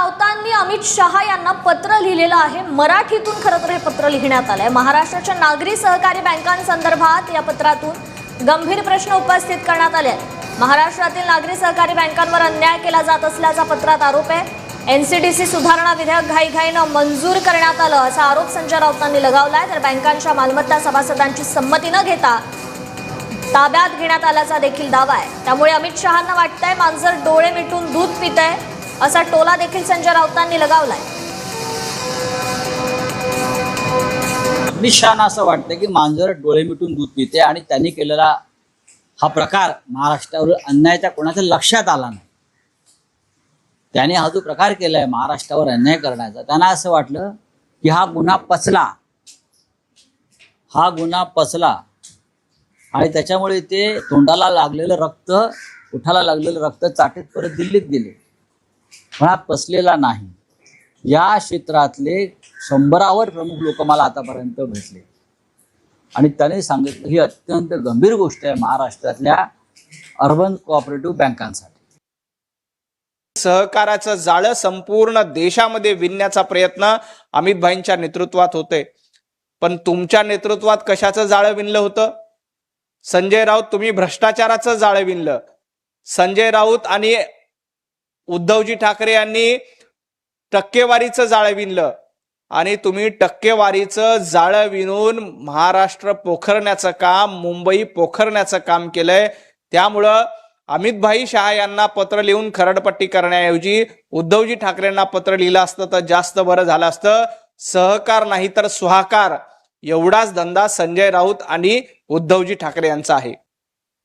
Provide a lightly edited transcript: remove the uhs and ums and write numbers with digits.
राऊतांनी अमित शहा यांना पत्र लिहिलेलं आहे। मराठीतून खरं तर हे पत्र लिहिण्यात आलंय। महाराष्ट्राच्या नागरी सहकारी बँकांसंदर्भात या पत्रातून गंभीर प्रश्न उपस्थित करण्यात आले आहेत। महाराष्ट्रातील नागरी सहकारी बँकांवर अन्याय केला जात असल्याचा पत्रात आरोप आहे। एनसीडीसी सुधारणा विधेयक घाईघाईनं मंजूर करण्यात आलं असा आरोप संजय राऊतांनी लगावलाय। तर बँकांच्या मालमत्ता सभासदांची संमती न घेता ताब्यात घेण्यात आल्याचा देखील दावा आहे। त्यामुळे अमित शहांना वाटतंय मांजर डोळे मिटून दूध पितंय असा टोला देखील संजय राऊतांनी लगावलाय। अमित शहांना असं वाटतं की मांजर डोळे मिटून दूध पिते आणि त्यांनी केलेला हा प्रकार महाराष्ट्रावर अन्यायाच्या कोणाच्या लक्षात आला नाही। त्याने हा जो प्रकार केलाय महाराष्ट्रावर अन्याय करण्याचा, त्यांना असं वाटलं की हा गुन्हा पचला आणि त्याच्यामुळे ते तोंडाला लागलेलं रक्त, उठाला लागलेलं रक्त चाटीत परत दिल्लीत गेले। पण हा पचलेला नाही। या क्षेत्रातले 100वर प्रमुख लोक मला आतापर्यंत भेटले आणि त्याने सांगितलं ही अत्यंत गंभीर गोष्ट आहे महाराष्ट्रातल्या अर्बन कोऑपरेटिव्ह बँकांसाठी। सहकाराचं जाळं संपूर्ण देशामध्ये विणण्याचा प्रयत्न अमित भाईंच्या नेतृत्वात होते। पण तुमच्या नेतृत्वात कशाचं जाळं विणलं होतं? संजय राऊत, तुम्ही भ्रष्टाचाराचं जाळं विणलं। संजय राऊत आणि उद्धवजी ठाकरे यांनी टक्केवारीचं जाळं विणलं आणि तुम्ही टक्केवारीचं जाळं विणून महाराष्ट्र पोखरण्याचं काम, मुंबई पोखरण्याचं काम केलंय। त्यामुळं अमित भाई शहा यांना पत्र लिहून खरडपट्टी करण्याऐवजी उद्धवजी ठाकरेंना पत्र लिहिलं असतं तर जास्त बरं झालं असतं। सहकार नाही तर सुहाकार एवढाच धंदा संजय राऊत आणि उद्धवजी ठाकरे यांचा आहे।